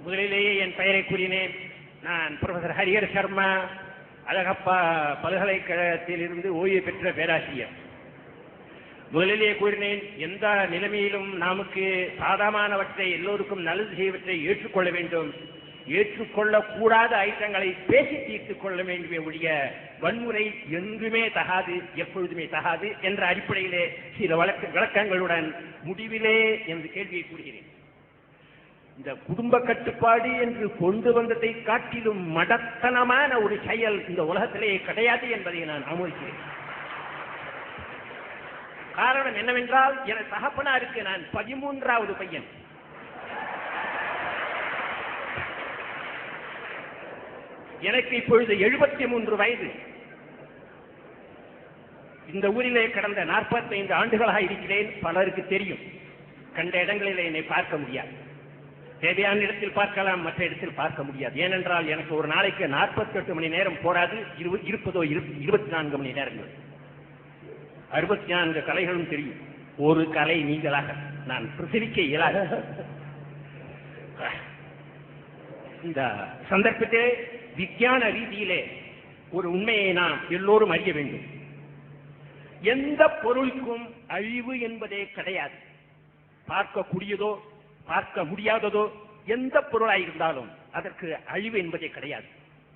முதலிலேயே என் பெயரை கூறினேன். நான் புரொஃபசர் ஹரிஹர் சர்மா, அழகப்பா பல்கலைக்கழகத்தில் இருந்து ஓய்வு பெற்ற பேராசிரியர். முதலிலேயே கூறினேன், எந்த நிலைமையிலும் நமக்கு சாதகமானவற்றை, எல்லோருக்கும் நல்லது செய்வற்றை ஏற்றுக்கொள்ள வேண்டும். ஏற்றுக்கொள்ளக்கூடாத ஐட்டங்களை பேசி தீர்த்துக் கொள்ள வேண்டுமே ஒழிய வன்முறை எங்குமே தகாது, எப்பொழுதுமே தகாது என்ற அடிப்படையிலே சில விளக்கங்களுடன் முடிவிலே எனது கேள்வியை கூறுகிறேன். இந்த குடும்ப கட்டுப்பாடு என்று கொண்டு வந்ததை காட்டிலும் மடத்தனமான ஒரு செயல் இந்த உலகத்திலேயே கிடையாது என்பதை நான் ஆமோதிக்கிறேன். காரணம் என்னவென்றால், என தகப்பனாருக்கு நான் 13வது பையன். எனக்கு இப்பொழுது 73 வயது. இந்த ஊரிலே கடந்த 45 ஆண்டுகளாக இருக்கிறேன். பலருக்கு தெரியும், கண்ட இடங்களில் என்னை பார்க்க முடியாது. தேவையான இடத்தில் பார்க்கலாம், மற்ற இடத்தில் பார்க்க முடியாது. ஏனென்றால் எனக்கு ஒரு நாளைக்கு 48 மணி நேரம் போராது, இருப்பதோ 24 மணி நேரங்கள். 64 கலைகளும் தெரியும். ஒரு கலை நீங்களாக நான் பிரசரிக்க இயலாது. இந்த சந்தர்ப்பத்திலே விஞ்ஞான ரீதியிலே ஒரு உண்மையை நாம் எல்லோரும் அறிய வேண்டும். எந்த பொருளுக்கும் அழிவு என்பதே கிடையாது. பார்க்கக்கூடியதோ பார்க்க முடியாததோ எந்த பொருளாக இருந்தாலும் அதற்கு அழிவு என்பதே கிடையாது.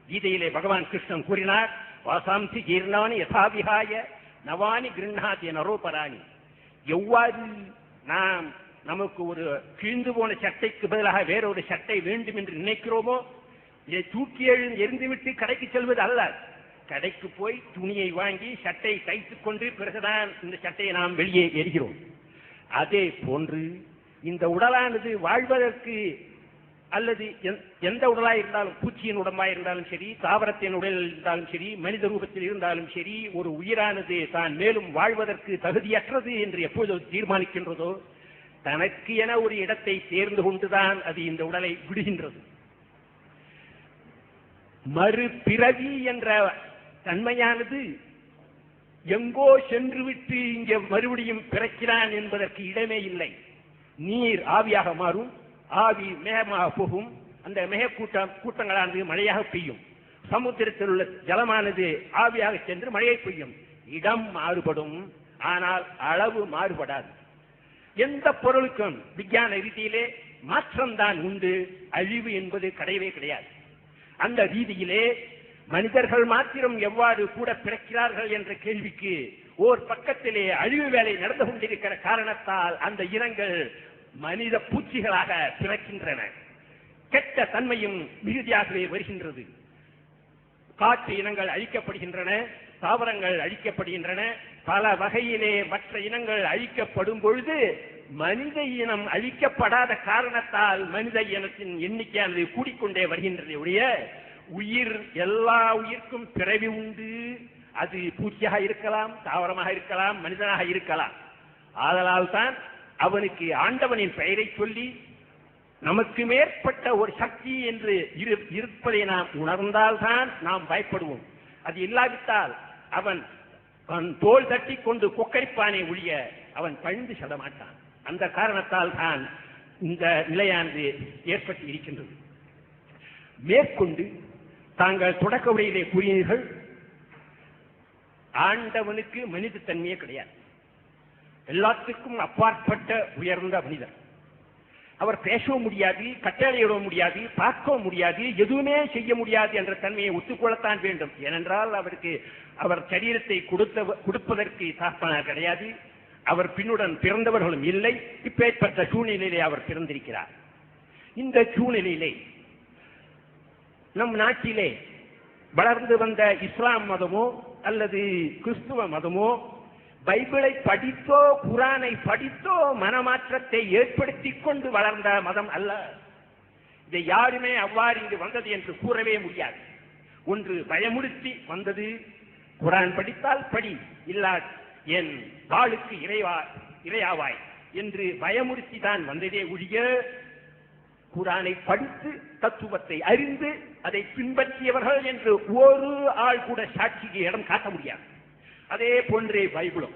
கீதையிலே பகவான் கிருஷ்ணன் கூறினார், வாசாம்சி ஜீர்ணானி யதாவிஹாய நவானி கிருண்ணாதி நரோபராணி. எவ்வாறு நாம் நமக்கு ஒரு கிழிந்து போன சட்டைக்கு பதிலாக வேறொரு சட்டை வேண்டும் என்று நினைக்கிறோமோ, இதை தூக்கி எறிந்துவிட்டு கடைக்கு செல்வது அல்ல. கடைக்கு போய் துணியை வாங்கி சட்டை தைத்துக் கொண்டு பிறகுதான் இந்த சட்டையை நாம் வெளியே எறிகிறோம். அதே போன்று இந்த உடலானது வாழ்வதற்கு, அல்லது எந்த உடலாக இருந்தாலும், பூச்சியின் உடம்பாக இருந்தாலும் சரி, தாவரத்தின் உடலில் இருந்தாலும் சரி, மனித ரூபத்தில் இருந்தாலும் சரி, ஒரு உயிரானது தான் மேலும் வாழ்வதற்கு தகுதியற்றது என்று எப்போது தீர்மானிக்கின்றதோ, தனக்கு என ஒரு இடத்தை தேர்ந்து கொண்டுதான் அது இந்த உடலை விடுகின்றது. மறுபிறவி என்ற தன்மையானது எங்கோ சென்றுவிட்டு இங்கே மறுபடியும் பிறக்கிறான் என்பதற்கு இடமே இல்லை. நீர் ஆவியாக மாறும், ஆவி மேகமாக போகும், அந்த மேக கூட்டங்களானது மழையாக பெய்யும். சமுத்திரத்தில் உள்ள ஜலமானது ஆவியாக சென்று மழையை பெய்யும். இடம் மாறுபடும், ஆனால் அளவு மாறுபடாது. எந்த பொருளுக்கும் விஞ்ஞான ரீதியிலே மாற்றம்தான் உண்டு, அழிவு என்பது கிடையவே கிடையாது. அந்த ரீதியிலே மனிதர்கள் மாத்திரம் எவ்வாறு கூட பிறக்கிறார்கள் என்ற கேள்விக்கு ஓர் பக்கத்திலே அழிவு வேலை நடந்து கொண்டிருக்கிற காரணத்தால் அந்த இனங்கள் மனித பூச்சிகளாக பிறக்கின்றன. கெட்ட தன்மையும் மிகுதியாகவே வருகின்றது. காட்டு இனங்கள் அழிக்கப்படுகின்றன, தாவரங்கள் அழிக்கப்படுகின்றன. பல வகையிலே மற்ற இனங்கள் அழிக்கப்படும் பொழுது மனித இனம் அழிக்கப்படாத காரணத்தால் மனித இனத்தின் எண்ணிக்கையானது கூடிக்கொண்டே வருகின்றன ஒழிய, உயிர், எல்லா உயிர்க்கும் பிறவி உண்டு. அது பூச்சியாக இருக்கலாம், தாவரமாக இருக்கலாம், மனிதனாக இருக்கலாம். ஆதலால் தான் அவனுக்கு ஆண்டவனின் பெயரை சொல்லி நமக்கு மேற்பட்ட ஒரு சக்தி என்று இருப்பதை நாம் உணர்ந்தால்தான் நாம் பயப்படுவோம். அது இல்லாவிட்டால் அவன் தோல் தட்டி கொண்டு கொக்கரிப்பானே ஒழிய அவன் பழிந்து செல்ல மாட்டான். அந்த காரணத்தால் தான் இந்த நிலையானது ஏற்பட்டு இருக்கின்றது. மேற்கொண்டு தாங்கள் தொடக்க உரையிலே கூறினீர்கள், ஆண்டவனுக்கு மனித தன்மையே கிடையாது. எல்லாத்துக்கும் அப்பாற்பட்ட உயர்ந்த மனிதர். அவர் பேசவும் முடியாது, கட்டளையிட முடியாது, பார்க்கவும் முடியாது, எதுவுமே செய்ய முடியாது என்ற தன்மையை ஒத்துக்கொள்ளத்தான் வேண்டும். ஏனென்றால் அவருக்கு அவர் சரீரத்தை கொடுப்பதற்கு தகப்பனார் கிடையாது, அவர் பின்னுடன் பிறந்தவர்களும் இல்லை. இப்பேற்பட்ட சூழ்நிலையிலே அவர் பிறந்திருக்கிறார். இந்த சூழ்நிலையிலே நம் நாட்டிலே வளர்ந்து வந்த இஸ்லாம் மதமோ அல்லது கிறிஸ்துவ மதமோ பைபிளை படித்தோ குரானை படித்தோ மனமாற்றத்தை ஏற்படுத்தி கொண்டு வளர்ந்த மதம் அல்ல. இதை யாருமே அவ்வாறு இங்கு வந்தது என்று கூறவே முடியாது. ஒன்று பயமுறுத்தி வந்தது, குரான் படித்தால் படி, இல்லா என் வாளுக்கு இறையாவாய் என்று பயமுறுத்தி தான் வந்ததே ஒழிய, குரானை படித்து தத்துவத்தை அறிந்து அதை பின்பற்றியவர்கள் என்று ஒரு ஆள் கூட சாட்சிக்கு இடம் காட்ட முடியாது. அதே போன்றே பைபிளும்,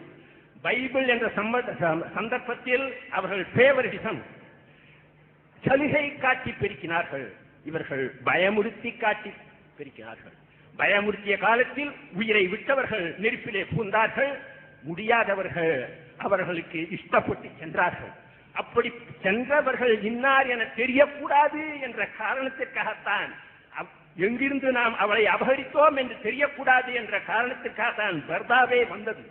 பைபிள் என்ற சந்தர்ப்பத்தில் அவர்கள் ஃபேவரிட்டிசம், சலுகை காட்டி பெருக்கினார்கள், இவர்கள் பயமுறுத்தி காட்டி பெருக்கினார்கள். பயமுறுத்திய காலத்தில் உயிரை விட்டவர்கள் நெருப்பிலே பூந்தார்கள், முடியாதவர்கள் அவர்களுக்கு இஷ்டப்பட்டு சென்றார்கள். அப்படி சென்றவர்கள் இன்னார் என தெரியக்கூடாது என்ற காரணத்திற்காகத்தான், எங்கிருந்து நாம் அவளை அபகரித்தோம் என்று தெரியக்கூடாது என்ற காரணத்திற்காகத்தான் பர்தாவே வந்தது.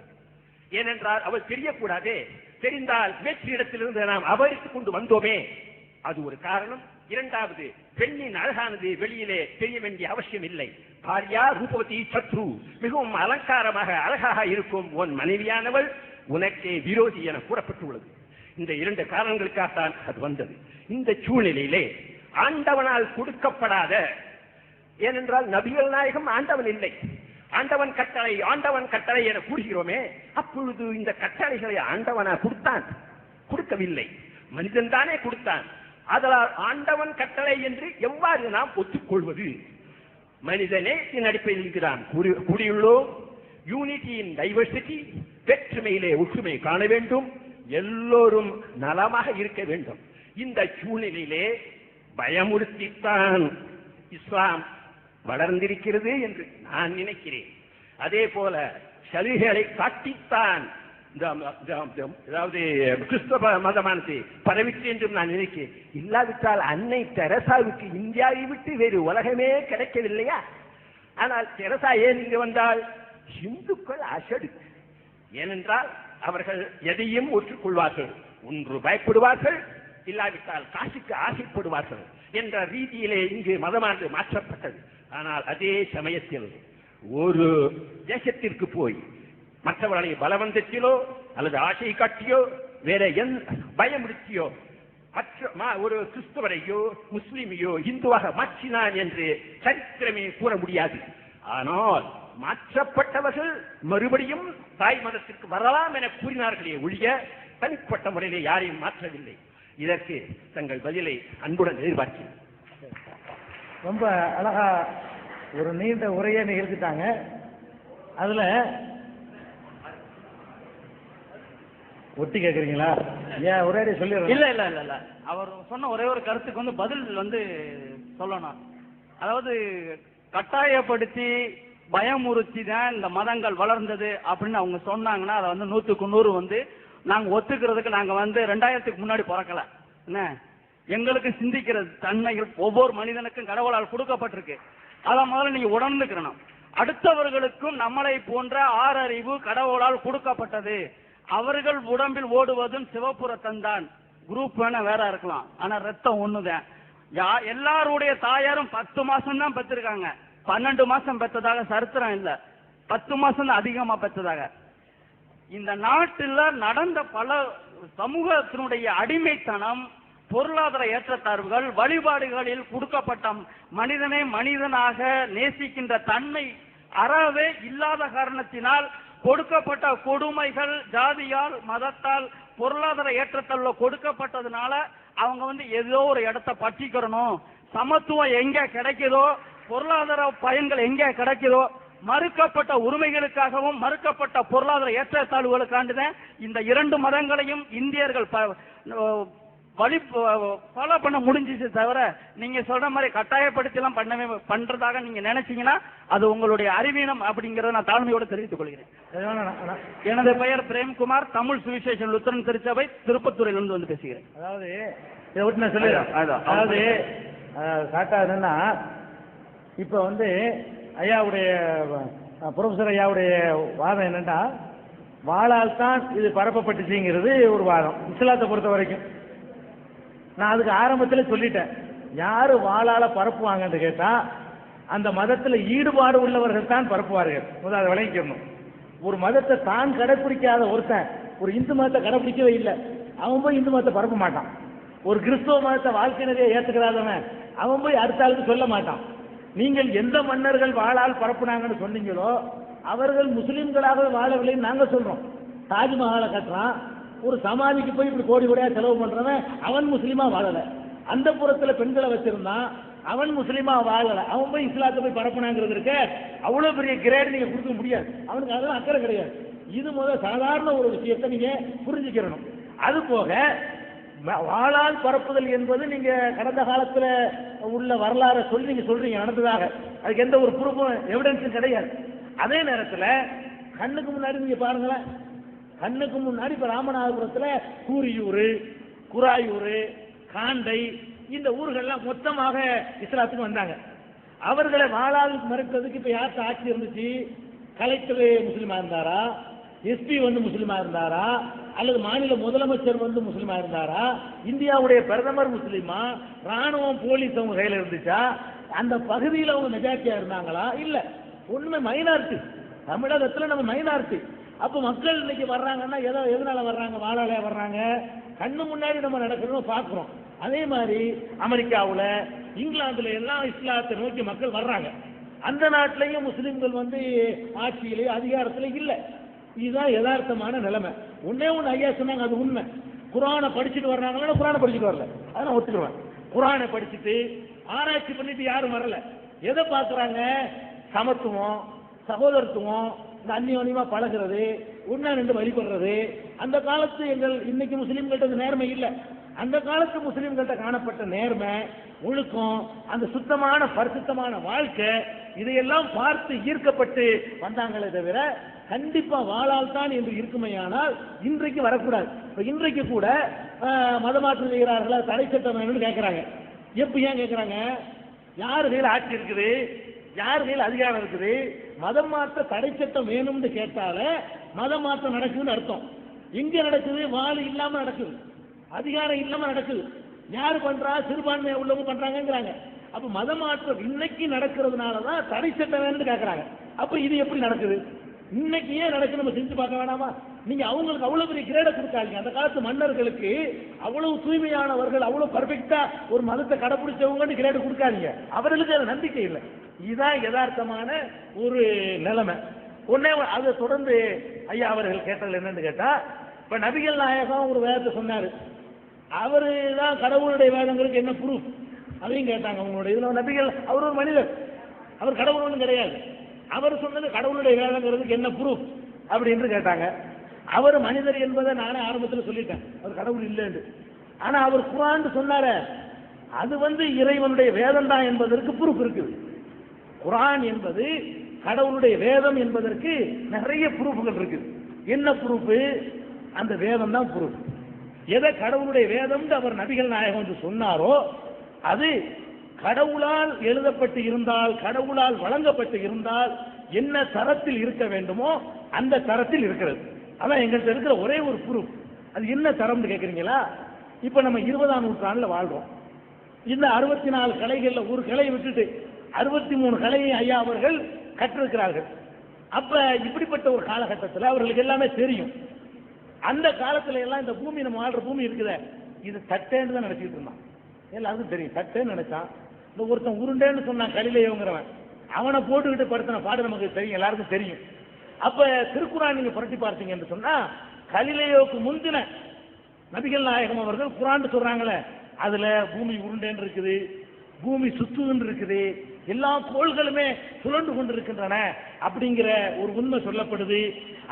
ஏனென்றால் அவள் தெரியக்கூடாதே, தெரிந்தால் வேற்றிடத்திலிருந்து நாம் அபகரித்துக் கொண்டு வந்தோமே, அது ஒரு காரணம். இரண்டாவது, பெண்ணின் அழகானது வெளியிலே தெரிய வேண்டிய அவசியம் இல்லை. பாரியா ரூபவதி சத்ரு, மிகவும் அலங்காரமாக அழகாக இருக்கும் உன் மனைவியானவள் உனக்கே விரோதி என கூறப்பட்டுள்ளது. இந்த இரண்டு காரணங்களுக்காகத்தான் அது வந்தது. இந்த சூழ்நிலையிலே ஆண்டவனால் கொடுக்கப்படாத, ஏனென்றால் நபிகள் நாயகம் ஆண்டவன் இல்லை, ஆண்டவன் கட்டளை ஆண்டவன் கட்டளை என கூறுகிறோமே, அப்பொழுது இந்த கட்டளைகளை ஆண்டவனா கொடுத்தான்? கொடுக்கவில்லை, மனிதன் தானே கொடுத்தான். அதனால் ஆண்டவன் கட்டளை என்று எவ்வாறு நாம் ஒத்துக்கொள்வது? மனிதனே இதன் அடிப்படையில் தான் கூறியுள்ளோம். யூனிட்டி இன் டைவர்சிட்டி, வேற்றுமையிலே ஒற்றுமை காண வேண்டும், எல்லோரும் நலமாக இருக்க வேண்டும். இந்த சூழ்நிலையிலே பயமுறுத்தித்தான் இஸ்லாம் வளர்ந்திருக்கிறது என்று நான் நினைக்கிறேன். அதே போல சலுகைகளை காட்டித்தான் அதாவது கிறிஸ்தவ மதமானது பரவிற்று என்றும் நான் நினைக்கிறேன். இல்லாவிட்டால் அன்னை தெரசாவுக்கு இந்தியாவை விட்டு வேறு உலகமே கிடைக்கவில்லையா? ஆனால் தெரசா ஏன் இங்கு வந்தால்? இந்துக்கள் அசடு. ஏனென்றால் அவர்கள் எதையும் ஒற்றுக்கொள்வார்கள், ஒன்று பயப்படுவார்கள், இல்லாவிட்டால் காசுக்கு ஆசைப்படுவார்கள் என்ற ரீதியிலே இங்கு மதமானது மாற்றப்பட்டது. ஆனால் அதே சமயத்தில் ஒரு தேசத்திற்கு போய் மற்றவர்களை பலவந்தத்திலோ அல்லது ஆசை காட்டியோ வேற பயமுறுத்தியோ ஒரு கிறிஸ்தவரையோ முஸ்லிமையோ இந்துவாக மாற்றினான் என்று சரித்திரமே கூற முடியாது. ஆனால் மாற்றப்பட்டவர்கள் மறுபடியும் தாய் மதத்திற்கு வரலாம் என கூறினார்களே ஒழிய தனிப்பட்ட முறையிலே யாரையும் மாற்றவில்லை. இதற்கு தங்கள் பதிலை அன்புடன் எதிர்பார்க்கிறேன். ரொம்ப அழகா ஒரு நீண்ட உரையை நிகழ்த்திட்டாங்க. அதுல ஒட்டி கேக்குறீங்களா? ஏன் ஒரே சொல்லி இல்ல இல்ல இல்ல இல்ல அவர் சொன்ன ஒரே ஒரு கருத்துக்கு பதில் சொல்லணும். அதாவது கட்டாயப்படுத்தி பயமுறுத்தி தான் இந்த மதங்கள் வளர்ந்தது அப்படின்னு அவங்க சொன்னாங்கன்னா அதை 100க்கு 100 நாங்க ஒத்துக்கிறதுக்கு நாங்க 2000க்கு முன்னாடி பிறக்கல. என்ன, எங்களுக்கு சிந்திக்கிற தன்மைகள் ஒவ்வொரு மனிதனுக்கும் கடவுளால் கொடுக்கப்பட்டிருக்கு. அதை முதல்ல நீங்க உணர்ந்துக்கிறணும். அடுத்தவர்களுக்கும் நம்மளை போன்ற ஆறறிவு கடவுளால் கொடுக்கப்பட்டது. அவர்கள் உடம்பில் ஓடுவதும் சிவப்பு ரத்தம் தான். குரூப் வேணா வேற இருக்கலாம், ஆனா ரத்தம் ஒண்ணுதான். எல்லாருடைய தாயாரும் 10 மாசம் தான் பெற்றிருக்காங்க. 12 மாசம் பெற்றதாக சரித்திரம் இல்ல, 10 மாசம் தான் அதிகமா பெற்றதாக. இந்த நாட்டில் நடந்த பல சமூகத்தினுடைய அடிமைத்தனம், பொருளாதார ஏற்றத்தாழ்வுகள், வழிபாடுகளில் கொடுக்கப்பட்ட மனிதனை மனிதனாக நேசிக்கின்ற தன்மை அறவே இல்லாத காரணத்தினால் கொடுக்கப்பட்ட கொடுமைகள் ஜாதியால் மதத்தால் பொருளாதார ஏற்றத்தாழ்வு கொடுக்கப்பட்டதுனால அவங்க ஏதோ ஒரு இடத்தை பற்றிக்கிறணும், சமத்துவம் எங்க கிடைக்குதோ, பொருளாதார பயன்கள் எங்க கிடைக்குதோ, மறுக்கப்பட்ட உரிமைகளுக்காகவும் மறுக்கப்பட்ட பொருளாதார ஏற்றத்தாழ்வுகளுக்காண்டுதான் இந்த 2 மதங்களையும் இந்தியர்கள் ஃபாலோ பண்ண முடிஞ்சிச்சு. தவிர நீங்க சொல்ற மாதிரி கட்டாயப்படுத்தி எல்லாம் பண்றதாக நீங்க நினைச்சீங்கன்னா அது உங்களுடைய அறிவீனம் அப்படிங்கறத நான் தாழ்மையோடு தெரிவித்துக் கொள்கிறேன். எனது பெயர் பிரேம்குமார், தமிழ் சுவிசேஷன் லுத்தரன் திருச்சபை, திருப்பத்தூரிலிருந்து பேசுகிறேன். அதாவது இதை விட்டு நான் சொல்லிடுறேன். அதாவது காட்டா என்னன்னா, இப்ப ஐயாவுடைய புரொஃபசர் ஐயாவுடைய வாதம் என்னன்னா, வாளால் தான் இது பரப்பப்பட்டுச்சுங்கிறது ஒரு வாதம். இஸ்லாத்தை பொறுத்த வரைக்கும் நான் அதுக்கு ஆரம்பத்தில் சொல்லிட்டேன், யாரு வாளால பரப்புவாங்கன்னு கேட்டா அந்த மதத்துல ஈடுபாடு உள்ளவர்கள் தான் பரப்புவார்கள். அதை விளங்கிக்கணும். ஒரு மதத்தை தான் கடைபிடிக்காத ஒருத்தன் ஒரு இந்து மதத்தை கடைபிடிக்கவே இல்லை, அவன் போய் இந்து மதத்தை பரப்ப மாட்டான். ஒரு கிறிஸ்தவ மதத்தை வாழ்க்கை நிறைய ஏற்றுக்கிறாதவன் அவன் போய் அடுத்த ஆளுக்கு சொல்ல மாட்டான். நீங்கள் எந்த மன்னர்கள் வாளால் பரப்புனாங்கன்னு சொன்னீங்களோ அவர்கள் முஸ்லிம்களாக வாழவில்லைன்னு நாங்க சொல்றோம். தாஜ்மஹாலை கட்டுறான், ஒரு சமாதிக்கு போய் இப்படி கோடி கோடியா செலவு பண்றவன் அவன் முஸ்லீமா வாழல. அந்த புறத்துல பெண்களை வச்சிருந்தான், அவன் முஸ்லீமா வாழல. அவன் போய் இஸ்லாத்தை போய் பரப்புனாங்கிறது இருக்க அவ்வளவு பெரிய கிரேட் நீங்க கொடுக்க முடியாது. அவனுக்கு அதெல்லாம் அக்கறை கிடையாது. இது சாதாரண ஒரு விஷயத்தை நீங்க புரிஞ்சுக்கிறணும். அது போக வாளால் பரப்புதல் என்பது நீங்க கடந்த காலத்துல உள்ள வரலாறு சொல்லி நீங்க சொல்றீங்க நடந்ததாக, அதுக்கு எந்த ஒரு ப்ரூஃபும் எவிடன்ஸும் கிடையாது. அதே நேரத்தில் கண்ணுக்கு முன்னாடி நீங்க பாருங்களேன், கண்ணுக்கு முன்னாடி இப்ப ராமநாதபுரத்துல கூரியூர், குராயூர், காண்டை இந்த ஊர்கள்லாம் மொத்தமாக இஸ்லாத்துக்கு வந்தாங்க. அவர்களை வாளால் மறுக்கிறதுக்கு இப்ப யார்கிட்ட ஆட்சி இருந்துச்சு? கலெக்டர் முஸ்லீமா இருந்தாரா, எஸ்பி முஸ்லீமா இருந்தாரா, அல்லது மாநில முதலமைச்சர் முஸ்லீமா இருந்தாரா, இந்தியாவுடைய பிரதமர் முஸ்லீமா, ராணுவம் போலீஸ் அவங்க கையில் இருந்துச்சா, அந்த பகுதியில் அவங்க மெஜாரிட்டியா இருந்தாங்களா? இல்ல, ஒண்ணுமே மைனாரிட்டி. தமிழகத்துல நம்ம மைனாரிட்டி. அப்ப மக்கள் இன்னைக்கு வர்றாங்கன்னா எதனால வர்றாங்க? வாழால வர்றாங்க. கண்ணு முன்னாடி நம்ம நடக்கிறோம் பார்க்கிறோம். அதே மாதிரி அமெரிக்காவில், இங்கிலாந்துல எல்லாம் இஸ்லாத்தை நோக்கி மக்கள் வர்றாங்க. அந்த நாட்டிலையும் முஸ்லிம்கள் ஆட்சியிலே அதிகாரத்தில் இல்லை. இதுதான் யதார்த்தமான நிலைமை. ஒன்னே ஒன்று ஐயா சொன்னாங்க, அது உண்மை. குரானை படிச்சுட்டு வர்றாங்கன்னா குரானை படிச்சுட்டு வரல, அதை நான் ஒத்துக்குவேன். குரானை படிச்சுட்டு ஆராய்ச்சி பண்ணிட்டு யாரும் வரல. எதை பார்க்குறாங்க? சமத்துவம், சகோதரத்துவம், இந்த அந்நியோன்யமா பழகிறது, ஒன்னா நின்று வழிபடுறது. அந்த காலத்து இன்னைக்கு முஸ்லீம்கள்ட்ட நேர்மை இல்லை. அந்த காலத்து முஸ்லீம்கள்ட்ட காணப்பட்ட நேர்மை, ஒழுக்கம், அந்த சுத்தமான பரிசுத்தமான வாழ்க்கை, இதையெல்லாம் பார்த்து ஈர்க்கப்பட்டு வந்தாங்களே தவிர கண்டிப்பா வாழால் தான் என்று இருக்குமையானால் இன்றைக்கு வரக்கூடாது. இன்றைக்கு கூட மதமாற்றம் செய்கிறார்களா, தடை சட்டம் வேணும்னு கேட்கிறாங்க. எப்படி ஏன் கேட்கிறாங்க? யாரு கையில் ஆட்சி இருக்குது, யார் கையில் அதிகாரம் இருக்குது? மதம் மாற்ற தடை சட்டம் வேணும்னு கேட்டால மதம் மாற்றம் நடக்குதுன்னு அர்த்தம். எங்க நடக்குது? வாழ இல்லாம நடக்குது, அதிகாரம் இல்லாம நடக்குது. யாரு பண்றா? சிறுபான்மையை உள்ளவங்க பண்றாங்கிறாங்க. அப்ப மதம் மாற்றம் இன்னைக்கு நடக்கிறதுனாலதான் தடை சட்டம் வேணும்னு கேட்கறாங்க. அப்ப இது எப்படி நடக்குது? இன்னைக்கு ஏன் நடக்குது? நம்ம செஞ்சு பார்க்க வேணாமா? நீங்க அவங்களுக்கு அவ்வளவு பெரிய கிரேட கொடுக்காதீங்க. அந்த காலத்து மன்னர்களுக்கு அவ்வளவு தூய்மையானவர்கள், அவ்வளவு பர்ஃபெக்டா ஒரு மதத்தை கடைபிடிச்சவங்கன்னு கிரேடு கொடுக்காதீங்க. அவர்களுக்கு அது நம்பிக்கை இல்லை. இதுதான் யதார்த்தமான ஒரு நிலைமை. உடனே அதை தொடர்ந்து ஐயா அவர்கள் கேட்டது என்னன்னு கேட்டா, இப்ப நபிகள் நாயகம் ஒரு வேதத்தை சொன்னாரு, அவரு தான் கடவுளுடைய வேதங்களுக்கு என்ன ப்ரூஃப் அதையும் கேட்டாங்க. அவங்களுடைய இதுல நபிகள், அவர் ஒரு மனிதர், அவர் கடவுள் ஒன்றும் கிடையாது. அவர் சொன்னது கடவுளுடைய வேதங்கிறதுக்கு என்ன ப்ரூஃப் அப்படின்னு கேட்டாங்க. அவர் மனிதர் என்பதை நானே ஆரம்பத்தில் சொல்லிட்டேன், அவர் கடவுள் இல்லைன்னு. ஆனா அவர் குர்ஆன் சொன்னாரு, அது இறைவனுடைய வேதம் தான் என்பதற்கு ப்ரூஃப் இருக்குது. குர்ஆன் என்பது கடவுளுடைய வேதம் என்பதற்கு நிறைய ப்ரூஃப்கள் இருக்குது. என்ன ப்ரூஃப்? அந்த வேதம் தான் ப்ரூஃப். எதை கடவுளுடைய வேதம் அவர் நபிகள் நாயகம் சொன்னாரோ அது கடவுளால் எழுதப்பட்டு இருந்தால், கடவுளால் வழங்கப்பட்டு இருந்தால் என்ன தரத்தில் இருக்க வேண்டுமோ அந்த தரத்தில் இருக்கிறது. அதான் எங்கள்கிட்ட இருக்கிற ஒரே ஒரு ப்ரூஃப். அது என்ன தரம்னு கேட்குறீங்களா? இப்ப நம்ம 20ஆம் நூற்றாண்டுல வாழ்றோம். இந்த 64 கலைகள்ல ஒரு கலையை விட்டுட்டு 63 கலையை ஐயா அவர்கள் கற்றிருக்கிறார்கள். அப்ப இப்படிப்பட்ட ஒரு காலகட்டத்தில் அவர்களுக்கு எல்லாமே தெரியும். அந்த காலத்துல எல்லாம் இந்த பூமி, நம்ம வாழ்ற பூமி இருக்குத, இது தட்டேன்னு தான் நினைச்சிட்டு இருந்தான். எல்லாருக்கும் தெரியும், தட்டேன்னு நினைச்சான். இந்த ஒருத்தன் உருண்டேன்னு சொன்னான் கலிலேயோங்கிறவன், அவனை போட்டுக்கிட்டு படுத்தின பாடு நமக்கு தெரியும், எல்லாருக்கும் தெரியும். அப்ப திருக்குறான் நீங்க புரட்டி பார்த்தீங்கன்னு சொன்னா, கலிலேயோவுக்கு முந்தின நபிகள் நாயகம் அவர்கள் குரான் சொல்றாங்களே, அதுல பூமி உருண்டேன்னு இருக்குது, பூமி சுத்துன்னு இருக்குது, எல்லா கோள்களுமே சுழண்டு கொண்டிருக்கின்றன அப்படிங்கிற ஒரு உண்மை சொல்லப்படுது.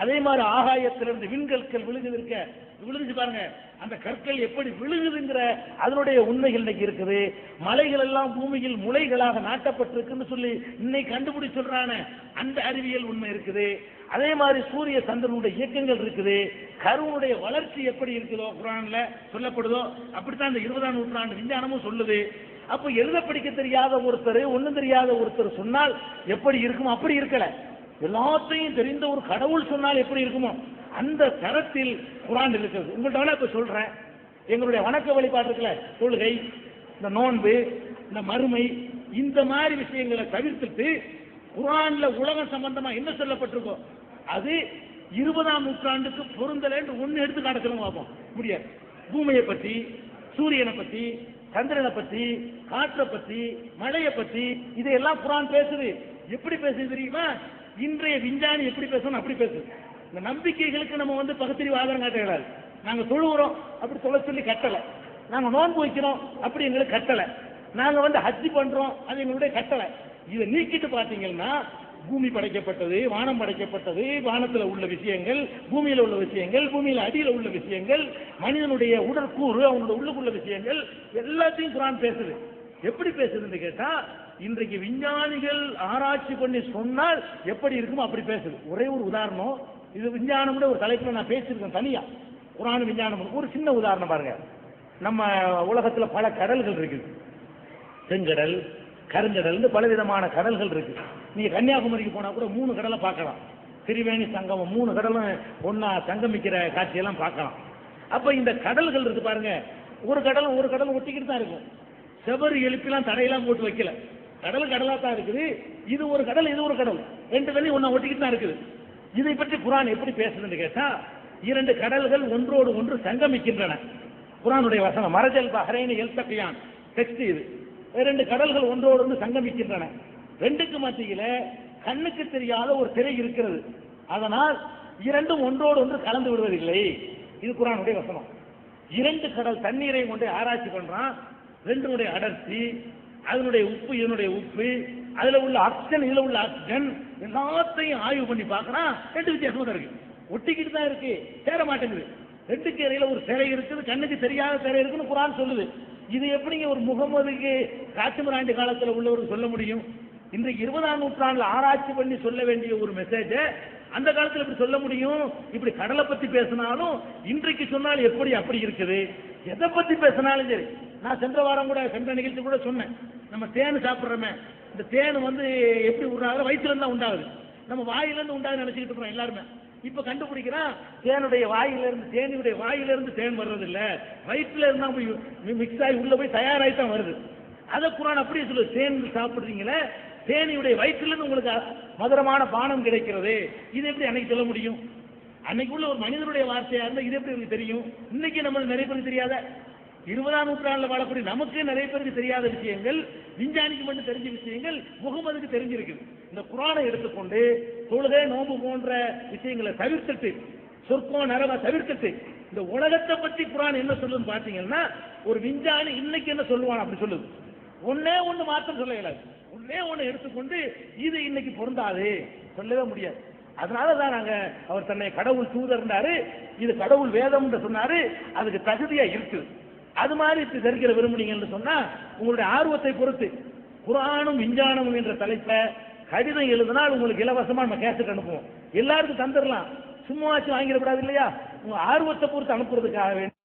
அதே மாதிரி ஆகாயத்திலிருந்து விண்கற்கள் விழுகுது பாருங்க, அந்த கற்கள் எப்படி விழுகுதுங்கிற அதனுடைய உண்மைகள் இன்னைக்கு இருக்குது. மலைகள் எல்லாம் பூமியில் முளைகளாக நாட்டப்பட்டிருக்குன்னு சொல்லி இன்னைக்கு கண்டுபிடி சொல்றான அந்த அறிவியல் உண்மை இருக்குது. அதே மாதிரி சூரிய சந்திரனுடைய இயக்கங்கள் இருக்குது. கருவுடைய வளர்ச்சி எப்படி இருக்குதோ குர்ஆன்ல சொல்லப்படுதோ அப்படித்தான் இந்த 20ஆம் நூற்றாண்டு விஞ்ஞானமும் சொல்லுது. அப்ப எழுத படிக்க தெரியாத ஒருத்தர், ஒண்ணும் தெரியாத ஒருத்தர் சொன்னால் எப்படி இருக்குமோ அப்படி இருக்கல. எல்லாத்தையும் தெரிந்த ஒரு கடவுள் சொன்னால் எப்படி இருக்குமோ அந்த தரத்தில் குர்ஆன் இருக்கிறது. உங்கள்கிட்ட இப்ப சொல்றேன், எங்களுடைய வணக்க வழிபாடு இருக்குல்ல, தொழுகை, இந்த நோன்பு, இந்த மறுமை, இந்த மாதிரி விஷயங்களை தவிர்த்துட்டு குர்ஆன்ல உலகம் சம்பந்தமா என்ன சொல்லப்பட்டிருக்கோ அது 20ஆம் நூற்றாண்டுக்கு பொருந்தலன்னு ஒன்னு எடுத்து காட்டணும் பார்ப்போம். முடியாது. பூமியை பத்தி, சூரியனை பத்தி, சந்திரனை பத்தி, காற்றை பத்தி, மழையை பத்தி இதையெல்லாம் குர்ஆன் பேசுது. எப்படி பேசுது தெரியுமா? இன்றைய விஞ்ஞானி எப்படி பேசணும் அப்படி பேசுது. இந்த நம்பிக்கைகளுக்கு நம்ம பகுத்தறிவு ஆதாரம் காட்ட இயலாது. நாங்க தொழுகிறோம் அப்படி தொலை சொல்லி கட்டலை, நாங்க நோன்பு வைக்கிறோம் அப்படி எங்களுக்கு கட்டலை, நாங்க ஹஜ் பண்றோம் அது எங்களுடைய கட்டளை. இதை நீக்கிட்டு பாத்தீங்கன்னா பூமி படைக்கப்பட்டது, வானம் படைக்கப்பட்டது, வானத்துல உள்ள விஷயங்கள், பூமியில உள்ள விஷயங்கள், பூமியில அடியில உள்ள விஷயங்கள், மனிதனுடைய உடற்கூறு, அவனோட உள்ளுக்குள்ள விஷயங்கள் எல்லாத்தையும் குர்ஆன் பேசுது. எப்படி பேசுதுன்னு கேட்டா, இன்றைக்கு விஞ்ஞானிகள் ஆராய்ச்சி பண்ணி சொன்னால் எப்படி இருக்குமோ அப்படி பேசுது. ஒரே ஒரு உதாரணம், இது விஞ்ஞானம் ஒரு தலைப்புல நான் பேசியிருக்கேன் தனியா, குர்ஆன் விஞ்ஞானம். ஒரு சின்ன உதாரணம் பாருங்க. நம்ம உலகத்துல பல கடல்கள் இருக்குது, செங்கடல், கருங்கடல், பல விதமான கடல்கள் இருக்கு. நீங்க கன்னியாகுமரிக்கு போனா கூட 3 கடலை பார்க்கலாம். திரிவேணி சங்கமம், 3 கடலும் ஒன்னா சங்கமிக்கிற காட்சியெல்லாம் பார்க்கலாம். அப்ப இந்த கடல்கள் இருக்கு பாருங்க, ஒரு கடல் ஒட்டிக்கிட்டு தான் இருக்கும். செவரு எழுப்பிலாம் தடையெல்லாம் போட்டு வைக்கல, கடல் கடலா தான் இருக்குது. இது ஒரு கடல், இது ஒரு கடல், 2 கடலையும் ஒன்னா ஒட்டிக்கிட்டு தான் இருக்குது. இதை பற்றி குர்ஆன் எப்படி பேசுதுன்னு கேட்டா, 2 கடல்கள் ஒன்றோடு ஒன்று சங்கமிக்கின்றன. குர்ஆனுடைய வசனம், மரஜல் பஹரைன் யல்தகியான், டெக்ஸ்ட் இது. 2 கடல்கள் ஒன்றோடு ஒன்று சங்கமிக்கின்றன. 2க்கு மத்தியில கண்ணுக்கு தெரியாத ஒரு திரை இருக்கிறது. அதனால் 2ம் ஒன்றோடு ஒன்று கலந்து விடுவதில்லை. இது குர்ஆனுடைய வசனம். 2 கடல் தண்ணீரை கொண்டு ஆராய்ச்சி பண்றான். 2னுடைய அடர்த்தி, அதனுடைய உப்பு, இதனுடைய உப்பு, அதுல உள்ள ஆக்சிஜன், இதுல உள்ள ஆக்சிஜன், எல்லாத்தையும் ஆய்வு பண்ணி பார்க்கறான். 2 வித்தியாசமா தான் இருக்கு, ஒட்டிக்கிட்டு தான் இருக்கு, சேர மாட்டேங்குது. 2க்கு இடையில ஒரு திரை இருக்குது, கண்ணுக்கு தெரியாத திரை இருக்குன்னு குர்ஆன் சொல்லுது. இது எப்படிங்க ஒரு முகமதுக்கு காட்டுமிராண்டி காலத்துல உள்ளவருக்கு சொல்ல முடியும்? இன்றைக்கு 20ஆம் நூற்றாண்டுல ஆராய்ச்சி பண்ணி சொல்ல வேண்டிய ஒரு மெசேஜ் அந்த காலத்துல இப்படி சொல்ல முடியும்? இப்படி கடலை பத்தி பேசினாலும் இன்றைக்கு சொன்னால் எப்படி அப்படி இருக்குது. எதை பத்தி பேசினாலும் சரி, நான் சென்ற வாரம் கூட, சென்ற நிகழ்ச்சி கூட சொன்னேன், நம்ம தேன் சாப்பிடுறோமே, இந்த தேன் எப்படி உண்டாகுது? வயிற்றுல இருந்தா உண்டாகுது, நம்ம வாயிலிருந்து உண்டாகுது நினைச்சுக்கிட்டு இருக்கிறோம் எல்லாருமே. இப்ப கண்டுபிடிக்கிறான், தேனுடைய வாயிலிருந்து, தேனியுடைய வாயிலிருந்து தேன் வர்றது இல்ல, வயிற்றுல இருந்தா மிக்ஸ் ஆகி உள்ள போய் தயாராகி தான் வருது. அதை குர்ஆன் அப்படியே சொல்லு, தேன் சாப்பிடுறீங்களே, தேனியுடைய வயிற்றிலிருந்து உங்களுக்கு மதுரமான பானம் கிடைக்கிறது. இது எப்படி அன்னைக்கு சொல்ல முடியும்? அன்னைக்கு உள்ள ஒரு மனிதனுடைய வார்த்தையா இருந்தா இது எப்படி உங்களுக்கு தெரியும்? இன்னைக்கு நம்ம நிறைய பேருக்கு தெரியாத, 20ஆம் நூற்றாண்டுல வாழக்கூடிய நமக்கு நிறைய பேருக்கு தெரியாத விஷயங்கள், விஞ்ஞானிக்கு மட்டும் தெரிஞ்ச விஷயங்கள் முகமதுக்கு தெரிஞ்சிருக்குது. இந்த குர்ஆனை எடுத்துக்கொண்டு தொழுகை, நோன்பு போன்ற விஷயங்களை தவிர்த்துட்டு, சொர்க்கம் நரக தவிர்த்துட்டு, இந்த உலகத்தை பத்தி குர்ஆன் என்ன சொல்லுன்னு பாத்தீங்கன்னா, ஒரு விஞ்ஞானி இன்னைக்கு என்ன சொல்லுவான் அப்படி சொல்லுது. ஒன்னே ஒண்ணு மாத்திரம் சொல்ல இயலாது. ஒன்னே ஒண்ணு எடுத்துக்கொண்டு இது இன்னைக்கு பொருந்தாது சொல்லவே முடியாது. அதனாலதான் நாங்க, அவர் தன்னை கடவுள் தூதர்னாரு, இது கடவுள் வேதம் சொன்னாரு, அதுக்கு தகுதியா இருக்குது. அது மாதிரி தெரிகிற விரும்புனீங்கன்னு சொன்னா உங்களுடைய ஆர்வத்தை பொறுத்து குர்ஆனும் விஞ்ஞானமும் என்ற தலைப்ப கடிதம் எழுதினால் உங்களுக்கு இலவசமா நம்ம கேசட் அனுப்புவோம். எல்லாருக்கும் தந்துடலாம், சும்மாச்சும் வாங்கிடக்கூடாது இல்லையா? உங்க ஆர்வத்தை பொறுத்து அனுப்புறதுக்காக வேண்டி